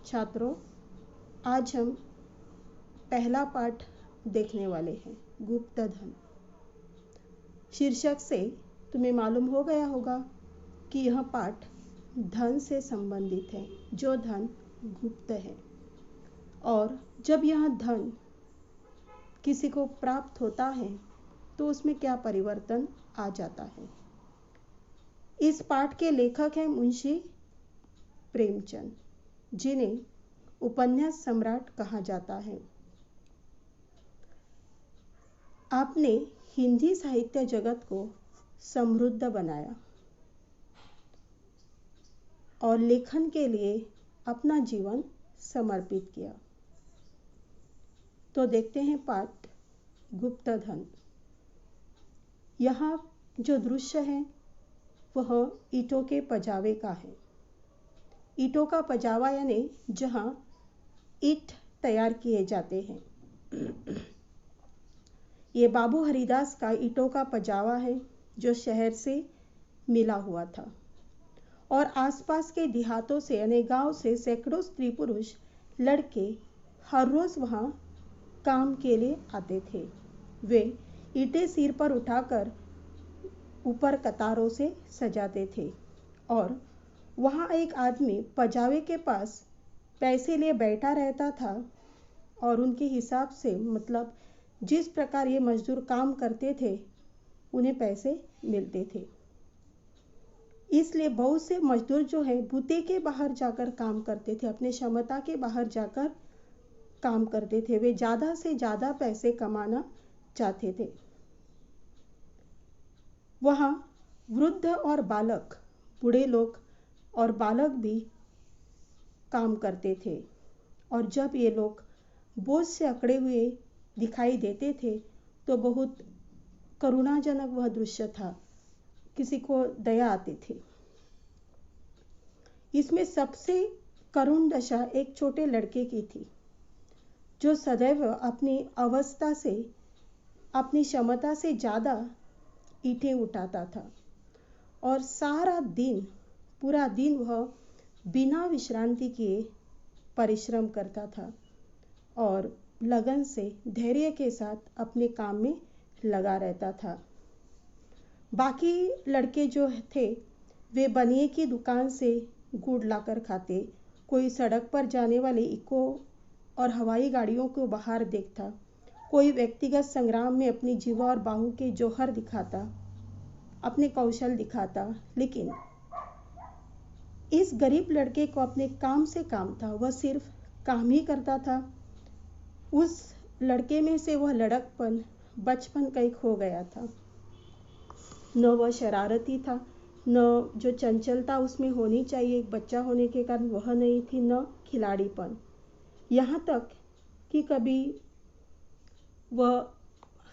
छात्रों, आज हम पहला पाठ देखने वाले हैं, गुप्त धन। शीर्षक से तुम्हें मालूम हो गया होगा कि यह पाठ धन से संबंधित है, जो धन गुप्त है, और जब यह धन किसी को प्राप्त होता है तो उसमें क्या परिवर्तन आ जाता है। इस पाठ के लेखक हैं मुंशी प्रेमचंद, जिन्हें उपन्यास सम्राट कहा जाता है। आपने हिंदी साहित्य जगत को समृद्ध बनाया और लेखन के लिए अपना जीवन समर्पित किया। तो देखते हैं पाठ गुप्त धन। यहाँ जो दृश्य है वह ईंटों के पजावे का है। ईंटों का पजावा यानी जहाँ ईंट तैयार किए जाते हैं। ये बाबू हरिदास का ईंटों का पजावा है, जो शहर से मिला हुआ था, और आसपास के देहातों से यानी गांव से सैकड़ों स्त्री पुरुष लड़के हर रोज वहां काम के लिए आते थे। वे ईंटें सिर पर उठाकर ऊपर कतारों से सजाते थे, और वहां एक आदमी पजावे के पास पैसे लिए बैठा रहता था, और उनके हिसाब से, मतलब जिस प्रकार ये मजदूर काम करते थे उन्हें पैसे मिलते थे। इसलिए बहुत से मजदूर जो है बूते के बाहर जाकर काम करते थे, अपने क्षमता के बाहर जाकर काम करते थे। वे ज़्यादा से ज़्यादा पैसे कमाना चाहते थे। वहाँ वृद्ध और बालक, बूढ़े लोग और बालक भी काम करते थे, और जब ये लोग बोझ से अकड़े हुए दिखाई देते थे तो बहुत करुणाजनक वह दृश्य था, किसी को दया आती थी। इसमें सबसे करुण दशा एक छोटे लड़के की थी, जो सदैव अपनी अवस्था से, अपनी क्षमता से ज़्यादा ईंटें उठाता था, और सारा दिन, पूरा दिन वह बिना विश्रांति किए परिश्रम करता था और लगन से, धैर्य के साथ अपने काम में लगा रहता था। बाकी लड़के जो थे वे बनिए की दुकान से गुड़ लाकर खाते, कोई सड़क पर जाने वाले इको और हवाई गाड़ियों को बाहर देखता, कोई व्यक्तिगत संग्राम में अपनी जीवा और बाहु के जौहर दिखाता, अपने कौशल दिखाता। लेकिन इस गरीब लड़के को अपने काम से काम था, वह सिर्फ काम ही करता था। उस लड़के में से वह लड़कपन, बचपन कहीं खो गया था। न वह शरारती था, न जो चंचलता उसमें होनी चाहिए एक बच्चा होने के कारण वह नहीं थी, न खिलाड़ीपन, यहाँ तक कि कभी वह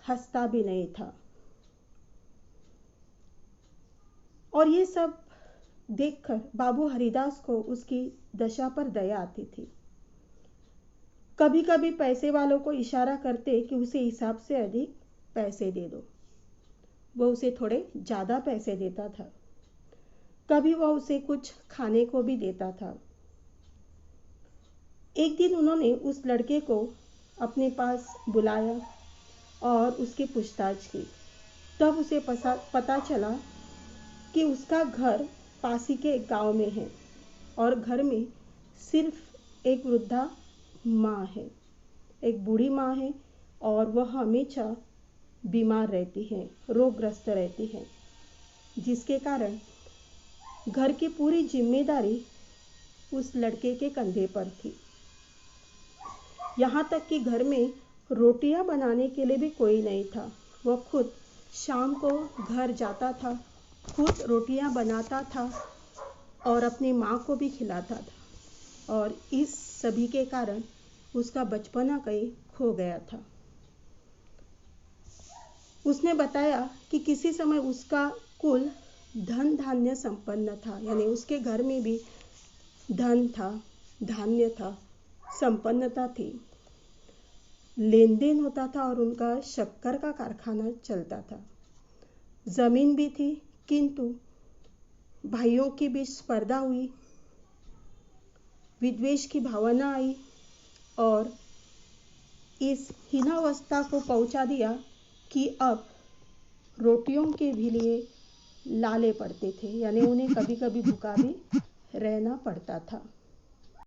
हंसता भी नहीं था। और ये सब देखकर बाबू हरिदास को उसकी दशा पर दया आती थी। कभी कभी पैसे वालों को इशारा करते कि उसे हिसाब से अधिक पैसे दे दो, वह उसे थोड़े ज़्यादा पैसे देता था। कभी वह उसे कुछ खाने को भी देता था। एक दिन उन्होंने उस लड़के को अपने पास बुलाया और उसकी पूछताछ की। तब उसे पता चला कि उसका घर पास ही के एक गांव में है, और घर में सिर्फ एक वृद्धा माँ है, एक बूढ़ी माँ है, और वह हमेशा बीमार रहती है, रोगग्रस्त रहती है, जिसके कारण घर की पूरी जिम्मेदारी उस लड़के के कंधे पर थी। यहाँ तक कि घर में रोटियां बनाने के लिए भी कोई नहीं था। वह खुद शाम को घर जाता था, खुद रोटियां बनाता था और अपनी माँ को भी खिलाता था, और इस सभी के कारण उसका बचपना कहीं खो गया था। उसने बताया कि किसी समय उसका कुल धन धान्य संपन्न था, यानी उसके घर में भी धन था, धान्य था, संपन्नता थी, लेन देन होता था, और उनका शक्कर का कारखाना चलता था। जमीन भी थी, किंतु भाइयों के बीच स्पर्धा हुई, विद्वेष की भावना आई और इस हीनावस्था को पहुंचा दिया कि अब रोटियों के भी लिए लाले पड़ते थे, यानी उन्हें कभी कभी भूखा भी रहना पड़ता था।